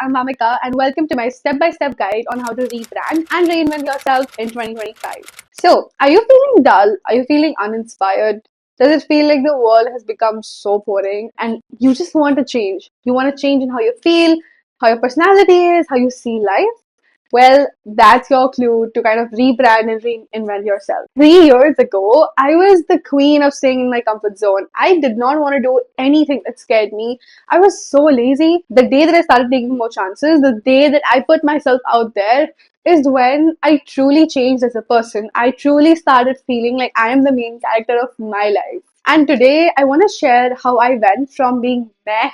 I'm Vamika, and welcome to my step-by-step guide on how to rebrand and reinvent yourself in 2025. So, are you feeling dull? Are you feeling uninspired? Does it feel like the world has become so boring and you just want to change? You want to change in how you feel, how your personality is, how you see life? Well, that's your clue to kind of rebrand and reinvent yourself. 3 years ago, I was the queen of staying in my comfort zone. I did not want to do anything that scared me. I was so lazy. The day that I started taking more chances, the day that I put myself out there, is when I truly changed as a person. I truly started feeling like I am the main character of my life. And today, I want to share how I went from being meh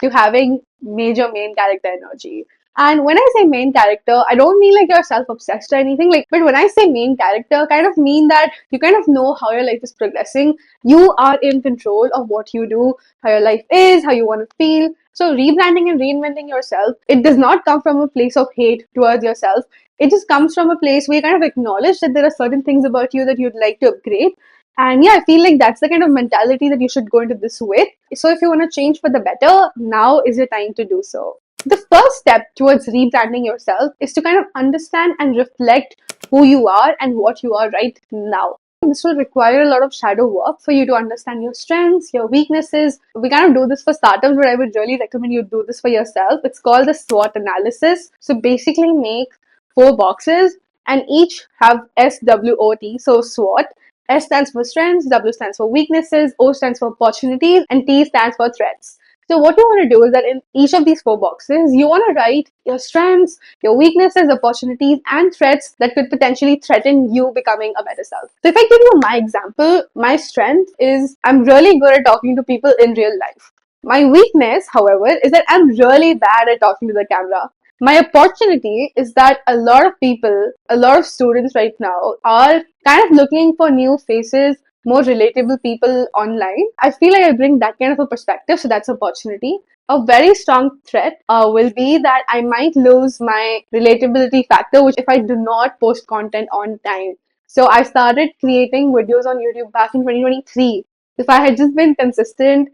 to having major main character energy. And when I say main character, I don't mean like you're self-obsessed or anything. But when I say main character, kind of mean that you kind of know how your life is progressing. You are in control of what you do, how your life is, how you want to feel. So rebranding and reinventing yourself, it does not come from a place of hate towards yourself. It just comes from a place where you kind of acknowledge that there are certain things about you that you'd like to upgrade. And yeah, I feel like that's the kind of mentality that you should go into this with. So if you want to change for the better, now is your time to do so. The first step towards rebranding yourself is to kind of understand and reflect who you are and what you are right now. This will require a lot of shadow work for you to understand your strengths, your weaknesses. We kind of do this for startups, but I would really recommend you do this for yourself. It's called the SWOT analysis. So basically make 4 boxes and each have SWOT, so SWOT. S stands for strengths, W stands for weaknesses, O stands for opportunities, and T stands for threats. So what you want to do is that in each of these 4 boxes, you want to write your strengths, your weaknesses, opportunities, and threats that could potentially threaten you becoming a better self. So if I give you my example, my strength is I'm really good at talking to people in real life. My weakness, however, is that I'm really bad at talking to the camera. My opportunity is that a lot of people, a lot of students right now are kind of looking for new faces, more relatable people online. I feel like I bring that kind of a perspective, so that's opportunity. A very strong threat will be that I might lose my relatability factor, which if I do not post content on time. So I started creating videos on YouTube back in 2023. If I had just been consistent,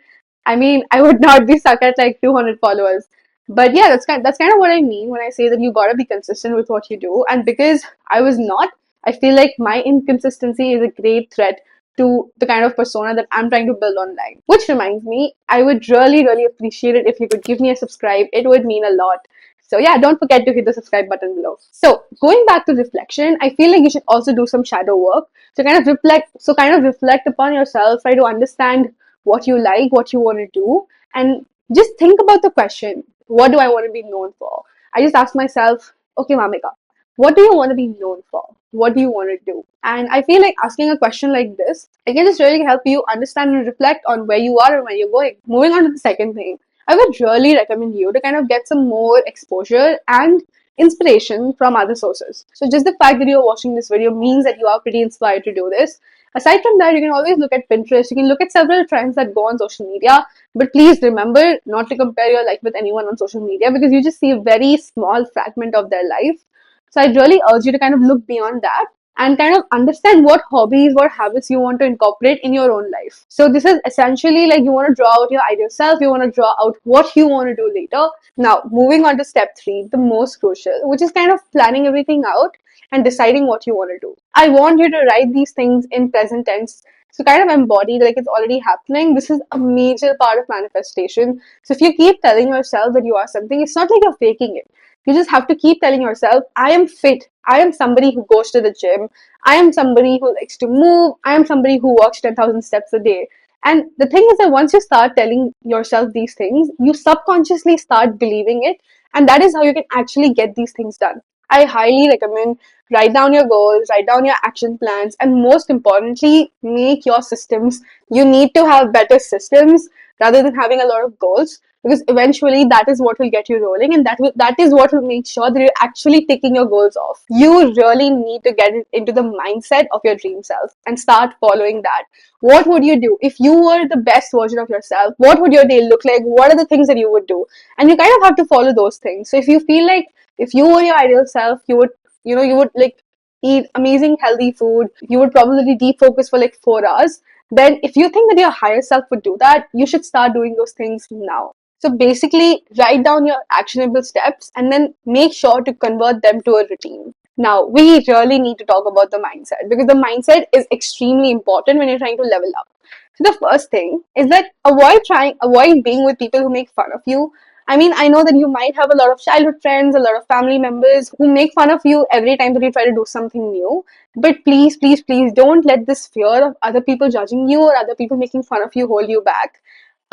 I mean, I would not be stuck at like 200 followers. But yeah, that's kind of what I mean when I say that you gotta be consistent with what you do. And because I was not, I feel like my inconsistency is a great threat to the kind of persona that I'm trying to build online. Which reminds me, I would really, really appreciate it if you could give me a subscribe. It would mean a lot. So yeah, don't forget to hit the subscribe button below. So going back to reflection, I feel like you should also do some shadow work to kind of reflect upon yourself, try to understand what you like, what you want to do, and just think about the question, what do I want to be known for? I just ask myself, okay, Mamika, what do you want to be known for? What do you want to do? And I feel like asking a question like this, it can just really help you understand and reflect on where you are and where you're going. Moving on to the second thing, I would really recommend you to kind of get some more exposure and inspiration from other sources. So just the fact that you're watching this video means that you are pretty inspired to do this. Aside from that, you can always look at Pinterest. You can look at several trends that go on social media. But please remember not to compare your life with anyone on social media because you just see a very small fragment of their life. So I'd really urge you to kind of look beyond that and kind of understand what hobbies, what habits you want to incorporate in your own life. So this is essentially like you want to draw out your ideal self, you want to draw out what you want to do later. Now, moving on to step 3, the most crucial, which is kind of planning everything out and deciding what you want to do. I want you to write these things in present tense. So kind of embody like it's already happening. This is a major part of manifestation. So if you keep telling yourself that you are something, it's not like you're faking it. You just have to keep telling yourself, I am fit. I am somebody who goes to the gym. I am somebody who likes to move. I am somebody who walks 10,000 steps a day. And the thing is that once you start telling yourself these things, you subconsciously start believing it. And that is how you can actually get these things done. I highly recommend write down your goals, write down your action plans, and most importantly, make your systems. You need to have better systems rather than having a lot of goals because eventually that is what will get you rolling and that is what will make sure that you're actually taking your goals off. You really need to get into the mindset of your dream self and start following that. What would you do if you were the best version of yourself? What would your day look like? What are the things that you would do? And you kind of have to follow those things. So if you feel like if you were your ideal self, you would like eat amazing healthy food, you would probably deep focus for like 4 hours. Then if you think that your higher self would do that, you should start doing those things now. So basically, write down your actionable steps and then make sure to convert them to a routine. Now, we really need to talk about the mindset because the mindset is extremely important when you're trying to level up. So the first thing is that avoid being with people who make fun of you. I mean, I know that you might have a lot of childhood friends, a lot of family members who make fun of you every time that you try to do something new. But please, please, please don't let this fear of other people judging you or other people making fun of you hold you back.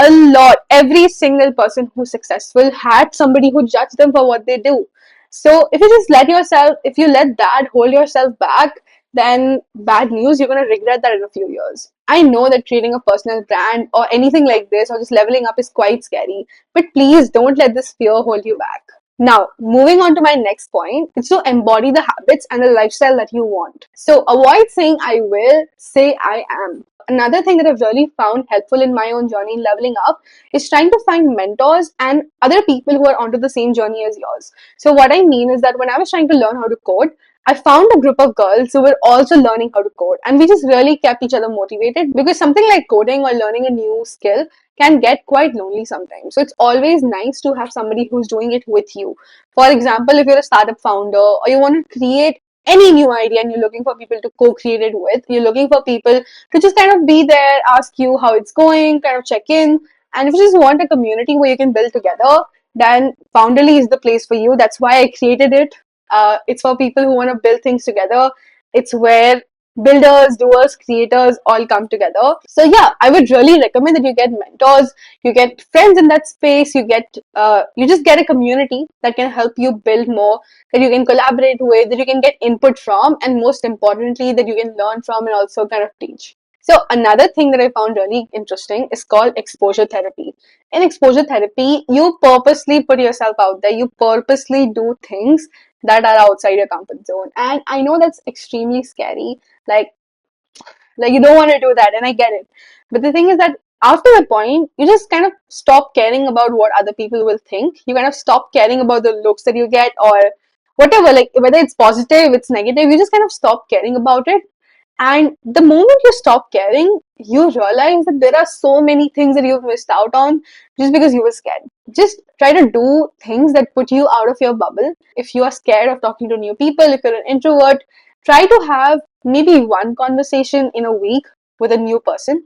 A lot, every single person who's successful had somebody who judged them for what they do. So if you let that hold yourself back, then bad news, you're going to regret that in a few years. I know that creating a personal brand or anything like this or just leveling up is quite scary, but please don't let this fear hold you back. Now, moving on to my next point, is to embody the habits and the lifestyle that you want. So avoid saying I will, say I am. Another thing that I've really found helpful in my own journey in leveling up is trying to find mentors and other people who are onto the same journey as yours. So what I mean is that when I was trying to learn how to code, I found a group of girls who were also learning how to code, and we just really kept each other motivated because something like coding or learning a new skill can get quite lonely sometimes. So it's always nice to have somebody who's doing it with you. For example, if you're a startup founder or you want to create any new idea and you're looking for people to co-create it with, you're looking for people to just kind of be there, ask you how it's going, kind of check in. And if you just want a community where you can build together, then Founderly is the place for you. That's why I created it. It's for people who want to build things together. It's where builders, doers, creators all come together. So yeah, I would really recommend that you get mentors, you get friends in that space, you just get a community that can help you build more, that you can collaborate with, that you can get input from, and most importantly, that you can learn from and also kind of teach. So another thing that I found really interesting is called exposure therapy. In exposure therapy, you purposely put yourself out there, you purposely do things that are outside your comfort zone. And I know that's extremely scary. Like, like you don't want to do that, and I get it. But the thing is that after a point, you just kind of stop caring about what other people will think. You kind of stop caring about the looks that you get or whatever, like whether it's positive, it's negative, you just kind of stop caring about it. And the moment you stop caring, you realize that there are so many things that you've missed out on just because you were scared. Just try to do things that put you out of your bubble. If you are scared of talking to new people, if you're an introvert, try to have maybe one conversation in a week with a new person.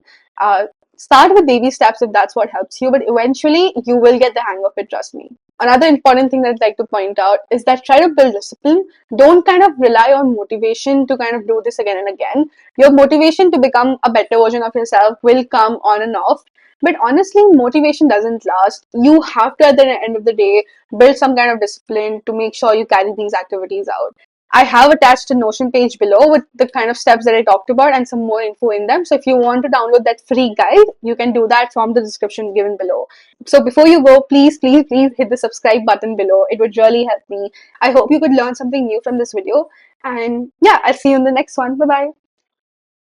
Start with baby steps if that's what helps you, but eventually you will get the hang of it, trust me. Another important thing that I'd like to point out is that try to build discipline. Don't kind of rely on motivation to kind of do this again and again. Your motivation to become a better version of yourself will come on and off. But honestly, motivation doesn't last. You have to, at the end of the day, build some kind of discipline to make sure you carry these activities out. I have attached a Notion page below with the kind of steps that I talked about and some more info in them. So if you want to download that free guide, you can do that from the description given below. So before you go, please, please, please hit the subscribe button below. It would really help me. I hope you could learn something new from this video. And yeah, I'll see you in the next one. Bye bye.